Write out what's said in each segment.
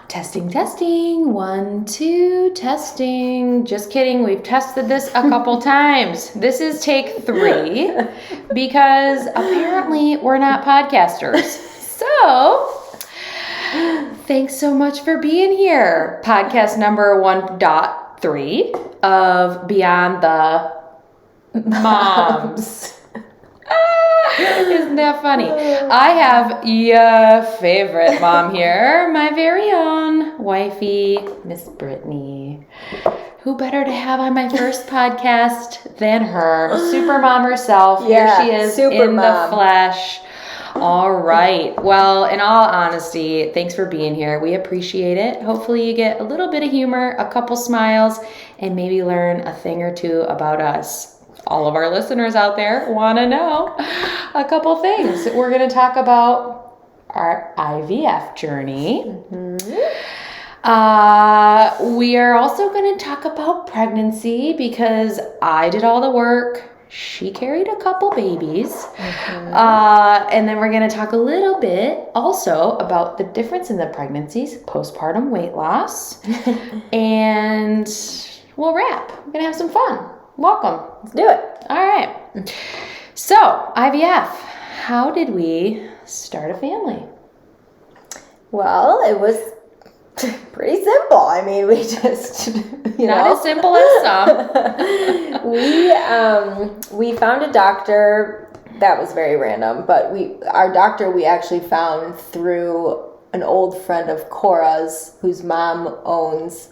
Testing, testing. 1, 2, testing. Just kidding. We've tested this a couple times. This is take 3 because apparently we're not podcasters. So, thanks so much for being here. Podcast number 1.3 of Beyond the Moms. Isn't that funny? I have your favorite mom here, my very own wifey, Miss Brittani. Who better to have on my first podcast than her? Super mom herself. Yeah, here she is super in mom. the flesh. All right. Well, in all honesty, thanks for being here. We appreciate it. Hopefully you get a little bit of humor, a couple smiles, and maybe learn a thing or two about us. All of our listeners out there want to know a couple things. We're going to talk about our IVF journey. We are also going to talk about pregnancy because I did all the work. She carried a couple babies. And then we're going to talk a little bit also about the difference in the pregnancies, postpartum weight loss, and we'll wrap. We're going to have some fun. Welcome. Let's do it. All right. So, IVF. How did we start a family? Well, it was pretty simple. I mean, we just, Not as simple as some. we found a doctor that was very random, but our doctor we actually found through an old friend of Cora's whose mom owns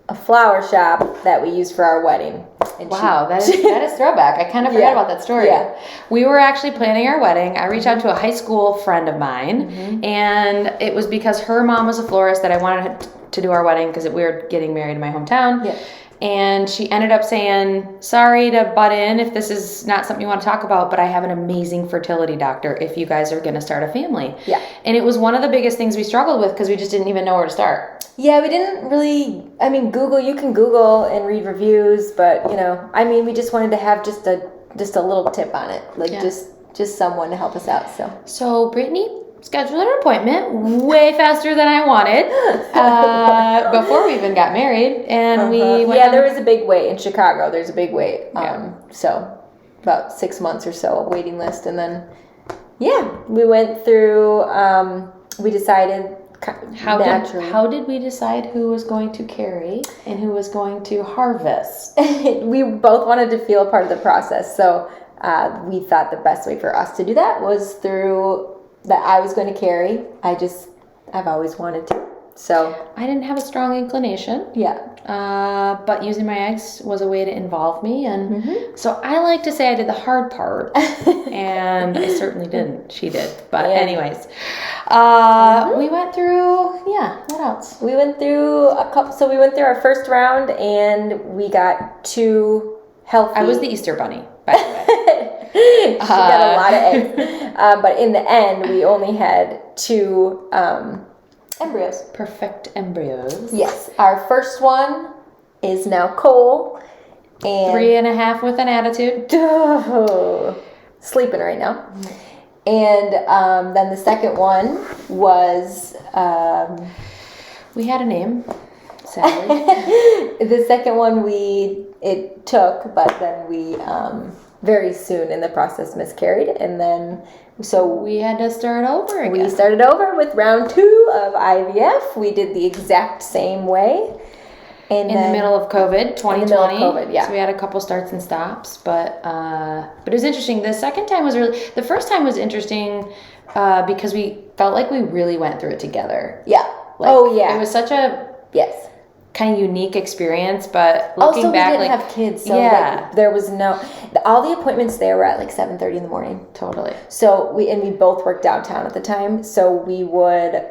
a flower shop that we used for our wedding. And Wow, that is throwback. I kind of forgot about that story. Yeah. We were actually planning our wedding. I reached out to a high school friend of mine, and it was because her mom was a florist that I wanted to do our wedding because we were getting married in my hometown. Yeah. And she ended up saying, sorry to butt in if this is not something you want to talk about, but I have an amazing fertility doctor if you guys are going to start a family. Yeah. And it was one of the biggest things we struggled with because we just didn't even know where to start. Yeah, we didn't really, I mean, you can Google and read reviews, but, we just wanted to have just a little tip on it. Like, just someone to help us out, So Brittani scheduled an appointment way faster than I wanted before we even got married. And we went there was a big wait in Chicago. There's a big wait. So about 6 months or so waiting list. And then, we went through, we decided naturally. How did we decide who was going to carry and who was going to harvest? We both wanted to feel a part of the process. So we thought the best way for us to do that was through that I was going to carry. I've always wanted to. So I didn't have a strong inclination. Yeah. But using my eggs was a way to involve me. And so I like to say I did the hard part. And I certainly didn't. She did. But anyways, we went through, what else? We went through a couple. So we went through our first round and we got 2 healthy. I was the Easter bunny, by the way. She got a lot of eggs. But in the end, we only had 2 embryos. Perfect embryos. Yes. Our first one is now Cole. And 3.5 with an attitude. Sleeping right now. And then the second one was... we had a name, sadly. The second one it took, but then we very soon in the process miscarried. And then... So we had to start over again. We started over with round 2 of IVF. We did the exact same way. In the middle of COVID, 2020. In the middle of COVID, yeah. So we had a couple starts and stops, but it was interesting. The second time was the first time was interesting because we felt like we really went through it together. Yeah. It was such a kind of unique experience, but looking also, back, we didn't have kids, so there was all the appointments there were at 7:30 in the morning. Totally. So we both worked downtown at the time, so we would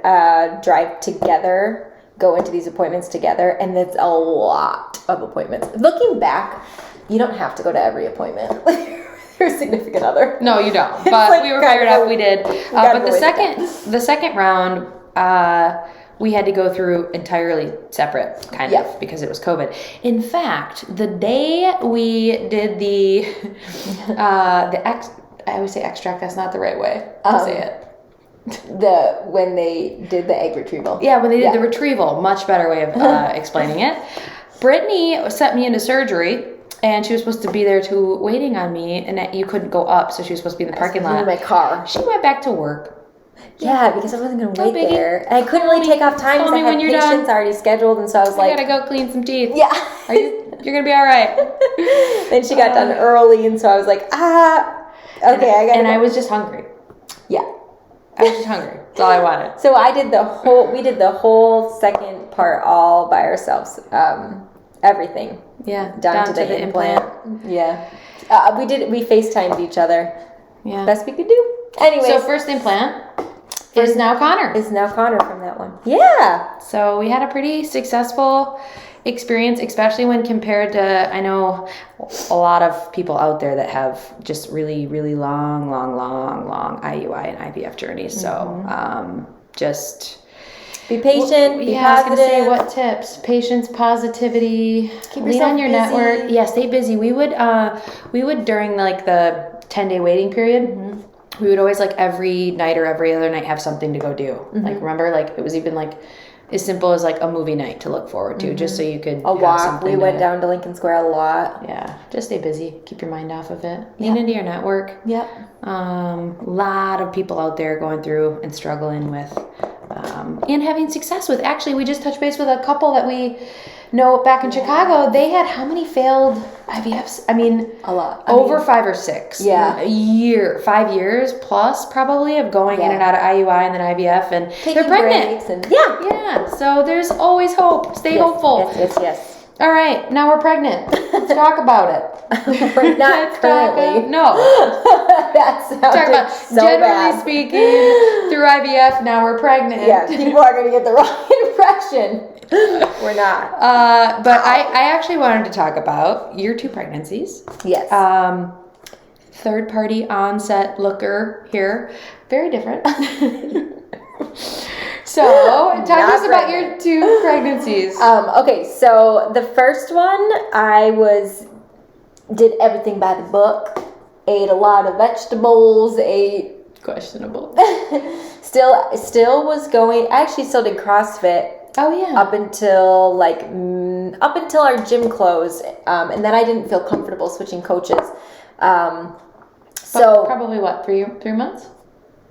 drive together, go into these appointments together, and it's a lot of appointments. Looking back, you don't have to go to every appointment. Your significant other. No, you don't. But we were fired up. We did. But the second round. We had to go through entirely separate, kind of, because it was COVID. In fact, the day we did I always say extract, that's not the right way to say it. When they did the egg retrieval. Yeah, when they did the retrieval. Much better way of explaining it. Brittany sent me into surgery, and she was supposed to be there waiting on me, and you couldn't go up, so she was supposed to be in the parking lot. In my car. She went back to work. Yeah, because I wasn't going to No wait biggie. there. And I couldn't really take off time because I had patients already scheduled, and so I was I like... gotta go clean some teeth. Yeah. You're gonna be all right. Then she got done early, and so I was like, okay, I gotta And go. I was just hungry. Yeah. I was just hungry. That's all I wanted. So we did the whole second part all by ourselves. Everything. Yeah. Down to the implant. Yeah. We FaceTimed each other. Yeah. Best we could do. Anyways. So first implant is now Connor. Is now Connor from that one. Yeah. So we had a pretty successful experience, especially when compared to, I know a lot of people out there that have just really, really long IUI and IVF journeys. So just be patient, be positive. I was going to say, what tips? Patience, positivity, lean on your network. Yeah, stay busy. We would during like the 10-day waiting period, we would always like every night or every other night have something to go do. Like remember, like it was even like as simple as like a movie night to look forward to, just so you could a walk. We went down to Lincoln Square a lot. Yeah, just stay busy. Keep your mind off of it. Lean into your network. Yep. Lot of people out there going through and struggling with and having success with. Actually, we just touched base with a couple that we know back in Chicago. They had how many failed IVFs? I mean, a lot. Over 5 or 6. Yeah. A year, 5 years plus probably of going in and out of IUI and then IVF, and taking they're pregnant. And Yeah. So there's always hope. Stay hopeful. Yes. All right, now we're pregnant. Let's talk about it. We're not currently. No. That sounded Talk about so generally bad. speaking, through IVF, now we're pregnant. Yeah, people are going to get the wrong impression. We're not. But I actually wanted to talk about your 2 pregnancies. Yes. Third party onset looker here. Very different. So, talk to us about your 2 pregnancies. Okay, so the first one, did everything by the book, ate a lot of vegetables, Questionable. still was going, I actually still did CrossFit. Oh, yeah. Up until our gym closed, and then I didn't feel comfortable switching coaches. So probably what, 3 months?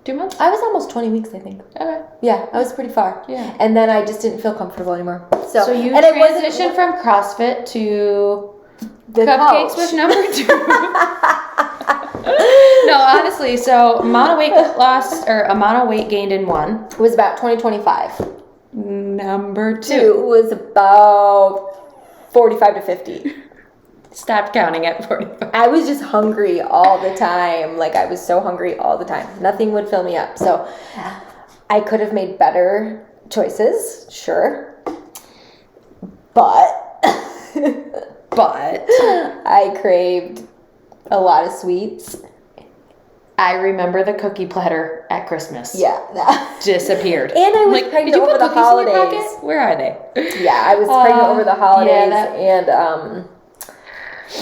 2 months? I was almost 20 weeks, I think. Okay. Yeah, I was pretty far. Yeah. And then I just didn't feel comfortable anymore. So you transitioned from CrossFit to the cupcakes with number 2. No, honestly, so amount of weight lost or amount of weight gained in 1 was about 20-25. Number 2 was about 45 to 50. Stopped counting at 45. I was just hungry all the time. Like, I was so hungry all the time. Nothing would fill me up. So I could have made better choices, sure. But I craved a lot of sweets. I remember the cookie platter at Christmas. Yeah. Disappeared. And I was pregnant over the holidays. In your pocket? Where are they? Yeah, I was pregnant over the holidays, and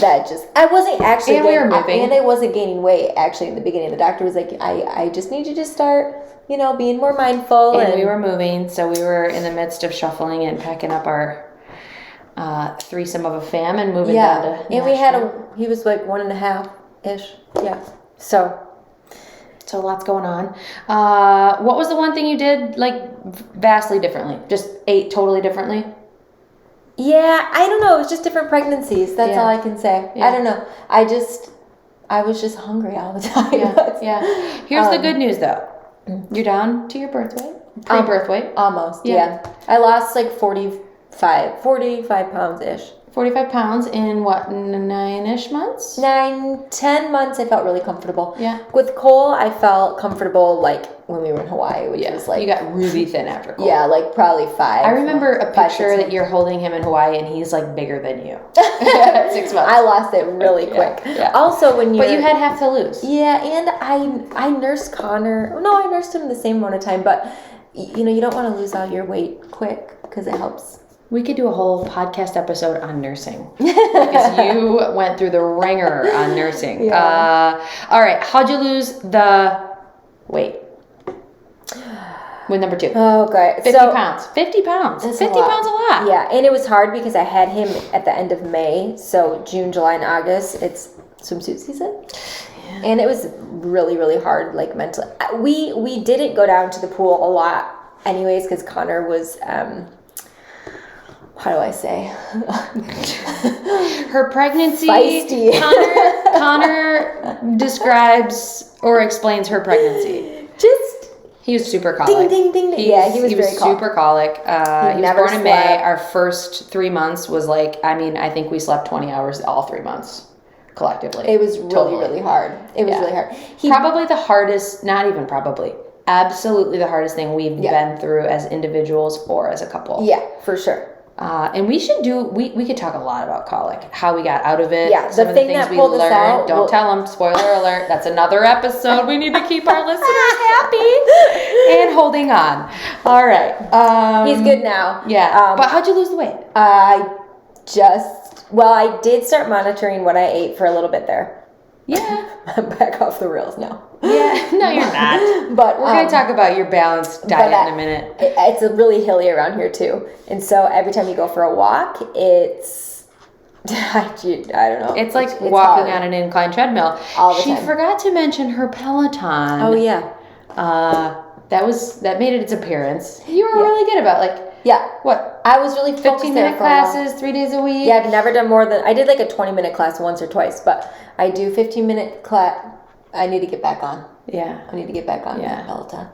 that just, I wasn't actually and we were moving. And I wasn't gaining weight actually in the beginning. The doctor was like, I just need you to start, being more mindful. And we were moving, so we were in the midst of shuffling and packing up our threesome of a fam and moving down to Nashville. And we had he was like 1.5-ish. Yeah. So lots going on. What was the one thing you did like vastly differently? Just ate totally differently? Yeah, I don't know. It was just different pregnancies. That's all I can say. Yeah. I don't know. I was just hungry all the time. Yeah. Here's the good news though. You're down to your birth weight. Pre-birth weight. Almost. Yeah. I lost like 45 pounds-ish. 45 pounds in what, 9-ish months? 9-10 months, I felt really comfortable. Yeah. With Cole, I felt comfortable like when we were in Hawaii, which was like... You got really thin after Cole. Yeah, like probably 5. I remember a picture that you're holding him in Hawaii and he's like bigger than you. At 6 months. I lost it really quick. Yeah. Also, when you... But you had half to lose. Yeah, and I nursed Connor. No, I nursed him the same amount of time, but you don't want to lose all your weight quick because it helps. We could do a whole podcast episode on nursing because you went through the ringer on nursing. Yeah. All right. How'd you lose the weight? with number 2. Oh, okay. 50 pounds. 50 pounds. 50 pounds a lot. Yeah, and it was hard because I had him at the end of May, so June, July, and August, it's swimsuit season. Yeah. And it was really, really hard, like mentally. We didn't go down to the pool a lot anyways because Connor was, how do I say? Her pregnancy. Feisty. Connor describes or explains her pregnancy. He was super colic. Ding, ding, ding. Yeah, he was very super colic. He was born in May. slept. Our first 3 months was like, I think we slept 20 hours all 3 months collectively. It was really, really hard. It was really hard. Probably the hardest, not even probably, absolutely the hardest thing we've been through as individuals or as a couple. Yeah, for sure. And we could talk a lot about colic, how we got out of it. Yeah, some the of the thing things that we pulled us learned. out. Don't tell them. Spoiler alert. That's another episode. We need to keep our listeners happy and holding on. All right. He's good now. Yeah. But how'd you lose the weight? I did start monitoring what I ate for a little bit there. Yeah. I'm back off the rails now. Yeah. No, you're not. But we're going to talk about your balanced diet in a minute. It's really hilly around here too. And so every time you go for a walk, it's, I don't know. It's like it's walking hard. on an inclined treadmill. All the She time. forgot to mention her Peloton. Oh, yeah. That made it its appearance. You were really good about what? I was really focused 15-minute classes, 3 days a week. Yeah, I've never done more than, I did like a 20-minute class once or twice, but I do 15-minute class. I need to get back on. Yeah. I need to get back on Peloton.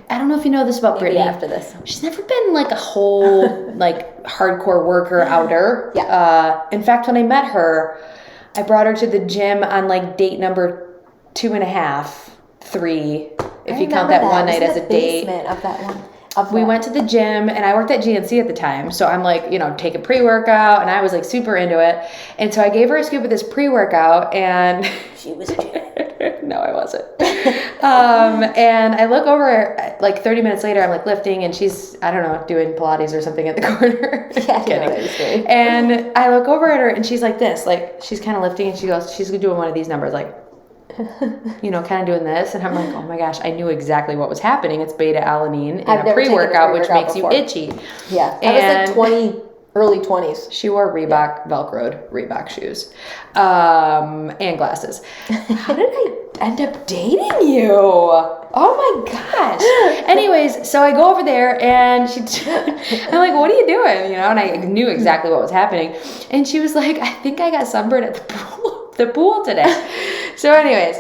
I don't know if you know this about Maybe Brittani. after this. She's never been like a whole like hardcore worker outer. Yeah. In fact, when I met her, I brought her to the gym on like date number 2.5, 3. If you count that one night as a date. Of that one. We went to the gym, and I worked at GNC at the time, so I'm like, take a pre-workout, and I was like super into it, and so I gave her a scoop of this pre-workout, and she was no, I wasn't. And I look over, like 30 minutes later, I'm like lifting, and she's, I don't know, doing Pilates or something at the corner. Yeah, kidding. And I look over at her, and she's like this, like she's kind of lifting, and she goes, she's doing one of these numbers, like, kind of doing this, and I'm like, oh my gosh, I knew exactly what was happening. It's beta-alanine in a pre-workout, which makes you itchy. Yeah, I was like early 20s. She wore Reebok, Velcroed Reebok shoes, and glasses. How did I end up dating you? Oh my gosh. Anyways, so I go over there, and I'm like, what are you doing? And I knew exactly what was happening. And she was like, I think I got sunburned at the pool today. So anyways,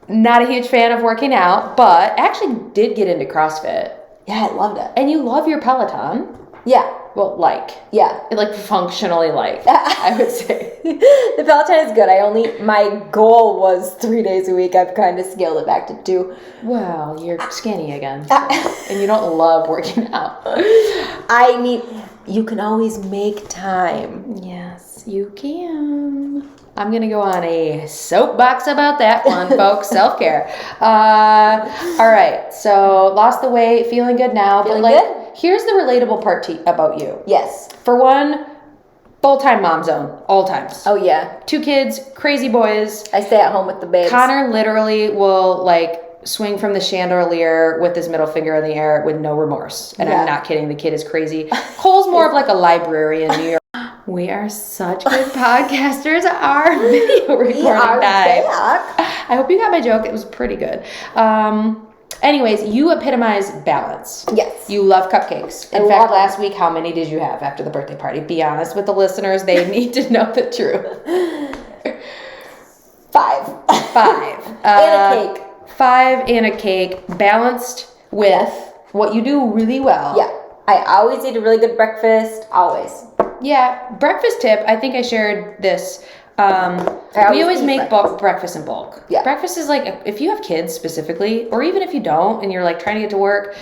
not a huge fan of working out, but actually did get into CrossFit. Yeah, I loved it. And you love your Peloton. Yeah. Well, functionally I would say. The Peloton is good. My goal was 3 days a week. I've kind of scaled it back to 2. Well, you're skinny again. So, and you don't love working out. You can always make time. Yes, you can. I'm going to go on a soapbox about that one, folks. Self-care. All right. So, lost the weight, feeling good now. Feeling but good? Here's the relatable part about you. Yes. For one, full-time mom zone, all times. Oh, yeah. 2 kids, crazy boys. I stay at home with the babes. Connor literally will, swing from the chandelier with his middle finger in the air with no remorse. And I'm not kidding. The kid is crazy. Cole's more of like a librarian in New York. We are such good podcasters. Our video recording died. I hope you got my joke. It was pretty good. Anyways, you epitomize balance. Yes. You love cupcakes. In fact, last week, how many did you have after the birthday party? Be honest with the listeners. They need to know the truth. 5. 5. And a cake. 5 and a cake. Balanced with what you do really well. Yeah. I always eat a really good breakfast. Always. Yeah. Breakfast tip. I think I shared this. We always make breakfast in bulk. Yeah. Breakfast is like, if you have kids specifically, or even if you don't and you're trying to get to work,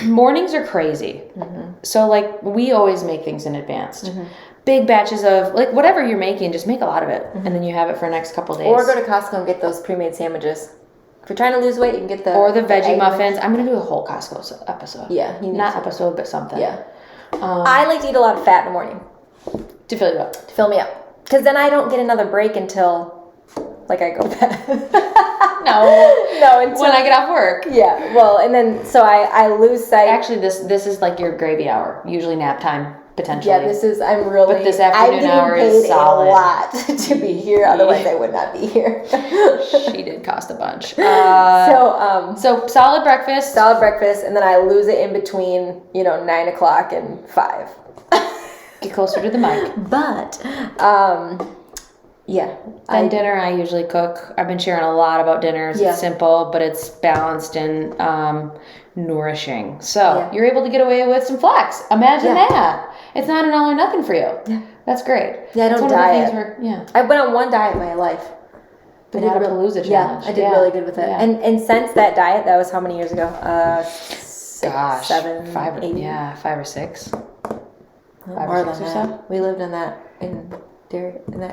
mornings are crazy. Mm-hmm. So we always make things in advance. Mm-hmm. Big batches of whatever you're making, just make a lot of it. Mm-hmm. And then you have it for the next couple days. Or go to Costco and get those pre-made sandwiches. If you're trying to lose weight, you can get the... Or the veggie muffins. I'm going to do a whole Costco episode. Yeah. Not episode, but something. Yeah. I like to eat a lot of fat in the morning. To fill you up. To fill me up. Because then I don't get another break until Like I go back. No. Until, When I get off work. Yeah, well, and then, so I lose sight. Actually, this is like your gravy hour, usually nap time, potentially. Yeah, I'm really, but this afternoon hour is solid. a lot to be here, otherwise I would not be here. She did cost a bunch. So solid breakfast. Solid breakfast, and then I lose it in between, 9 o'clock and 5. Get closer to the mic. But, yeah. Then dinner I usually cook. I've been sharing a lot about dinners. Yeah. It's simple, but it's balanced and nourishing. So you're able to get away with some flex. Imagine that. It's not an all or nothing for you. Yeah. That's great. Yeah, I don't diet. I went on one diet my life. The Wadapalooza challenge. Yeah, I did really good with it. Yeah. And since that diet, that was how many years ago? 6, 7, 5, 8. Yeah, 5 or 6. 5 More or 6 than or that. so. We lived in that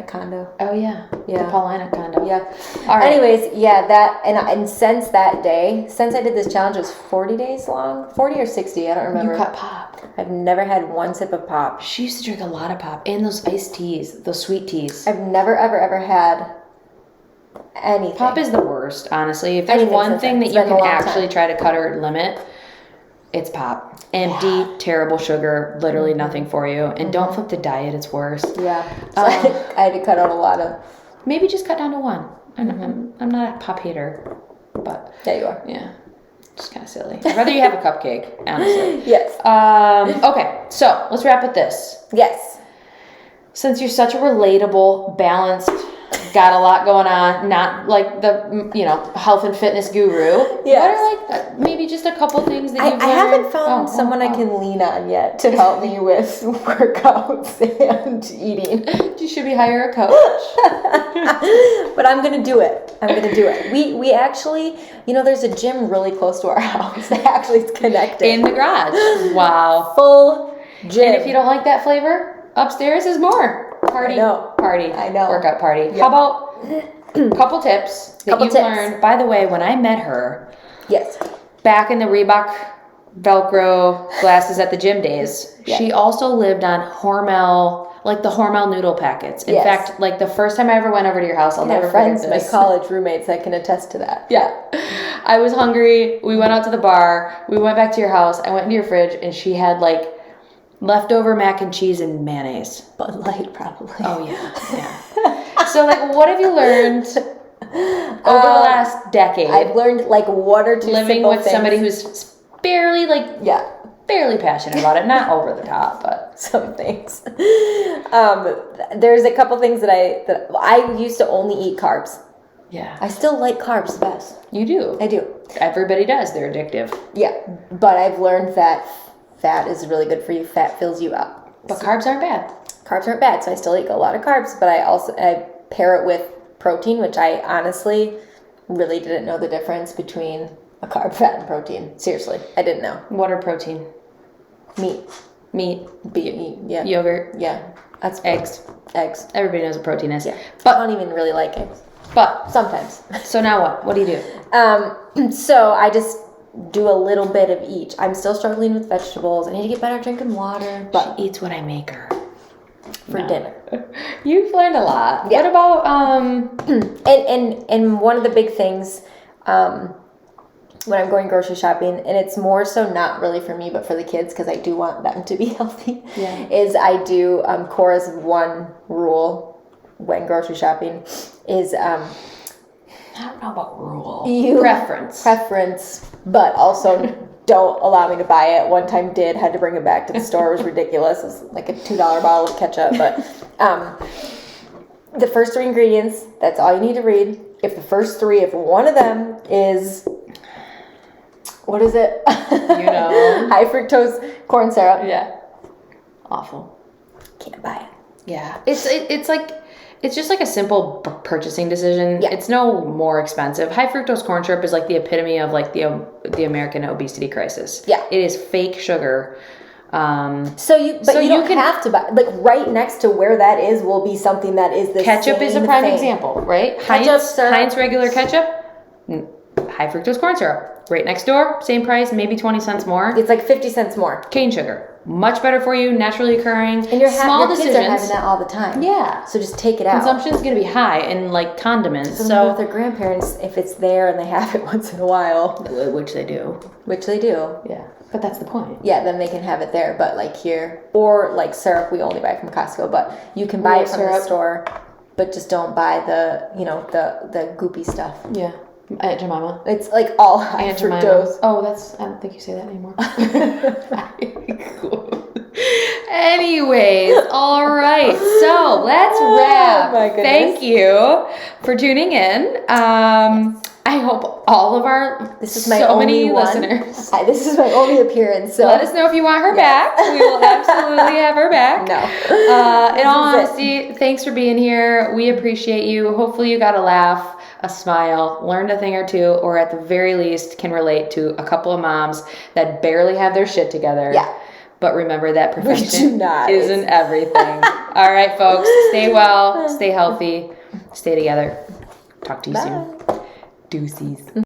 condo. Oh yeah. Yeah. The Paulina condo. Yeah. All right. Anyways, yeah, that and since that day, since I did this challenge, it was 40 days long, 40 or 60, I don't remember. You cut pop. I've never had one sip of pop. She used to drink a lot of pop and those iced teas, those sweet teas. I've never ever had anything. Pop is the worst, honestly. If there's one thing that you can actually try to cut or limit, it's pop. Empty, terrible sugar, literally nothing for you. And don't flip the diet, it's worse. Yeah. So I had to cut out a lot of... Maybe just cut down to one. I'm not a pop hater, but... Yeah, you are. Yeah. Just kind of silly. I'd rather you have a cupcake, honestly. Yes. Okay, so let's wrap with this. Yes. Since you're such a relatable, balanced, got a lot going on, not like the health and fitness guru. Yes. What are maybe just a couple things that you've I learned? haven't found someone I can lean on yet to help me with workouts and eating. You should hire a coach. But I'm gonna do it. We actually, there's a gym really close to our house that actually is connected In the garage. Wow. Full gym. And if you don't like that flavor, upstairs is more. Party. I know. Workout party. Yep. How about couple tips that you've learned? By the way, when I met her, yes, back in the Reebok Velcro glasses at the gym days, she also lived on Hormel, like the Hormel noodle packets. In fact, like the first time I ever went over to your house, I'll never forget this. My college roommates that can attest to that. Yeah. I was hungry. We went out to the bar. We went back to your house. I went into your fridge, and she had like leftover mac and cheese and mayonnaise. Bud Light, probably. Oh, yeah. So, like, what have you learned over the last decade? I've learned, like, one or two living with somebody who's barely, barely passionate about it. Not over the top, but some things. There's a couple things that I used to only eat carbs. Yeah. I still like carbs the best. You do. I do. Everybody does. They're addictive. Yeah. But I've learned that fat is really good for you. Fat fills you up. But carbs aren't bad. Carbs aren't bad, so I still eat a lot of carbs, but I pair it with protein, which I honestly really didn't know the difference between a carb, fat, and protein. Seriously, I didn't know. What are protein? Meat. Meat. Yeah. Yogurt. Yeah. That's eggs. Everybody knows what protein is. Yeah. But I don't even really like eggs. But sometimes. So now what? What do you do? So I just do a little bit of each. I'm still struggling with vegetables. I need to get better at drinking water. But she eats what I make her. For dinner. You've learned a lot. Yeah. What about and one of the big things when I'm going grocery shopping, and it's more so not really for me but for the kids because I do want them to be healthy, is I do Cora's one rule when grocery shopping is I don't know about rule. Preference, but also don't allow me to buy it. One time had to bring it back to the store. It was ridiculous. It was like a $2 bottle of ketchup. But the first 3 ingredients, that's all you need to read. If the first 3, if one of them is, what is it? High fructose corn syrup. Yeah. Awful. Can't buy it. Yeah. It's just like a simple purchasing decision. Yeah. It's no more expensive. High fructose corn syrup is like the epitome of like the American obesity crisis. Yeah. It is fake sugar. So you don't have to buy, like right next to where that is will be something that is the ketchup same is a prime thing. example, right? Ketchup, Heinz regular ketchup, high fructose corn syrup. Right next door, same price, maybe 20 cents more. It's like 50 cents more. Cane sugar. Much better for you, naturally occurring. And your small kids decisions. are having that all the time. Yeah. So just take it out. Consumption is going to be high in like condiments. So with their grandparents, if it's there and they have it once in a while. Which they do. Which they do. Yeah. But that's the point. Yeah, then they can have it there. But like here, or like syrup, we only buy from Costco. But you can buy it from the store. But just don't buy the, the goopy stuff. Yeah. Aunt Jemima. It's like all high Aunt fructose. Oh, I don't think you say that anymore. Anyways, all right. So let's wrap. Oh, my goodness. Thank you for tuning in. I hope all of our This is my only listeners. This is my only appearance. So Let us know if you want her back. We will absolutely have her back. No. In all honesty, thanks for being here. We appreciate you. Hopefully you got a laugh, a smile, learned a thing or two, or at the very least can relate to a couple of moms that barely have their shit together. Yeah. But remember that We perfection do not. isn't everything. All right, folks. Stay well. Stay healthy. Stay together. Talk to you soon. Deuces.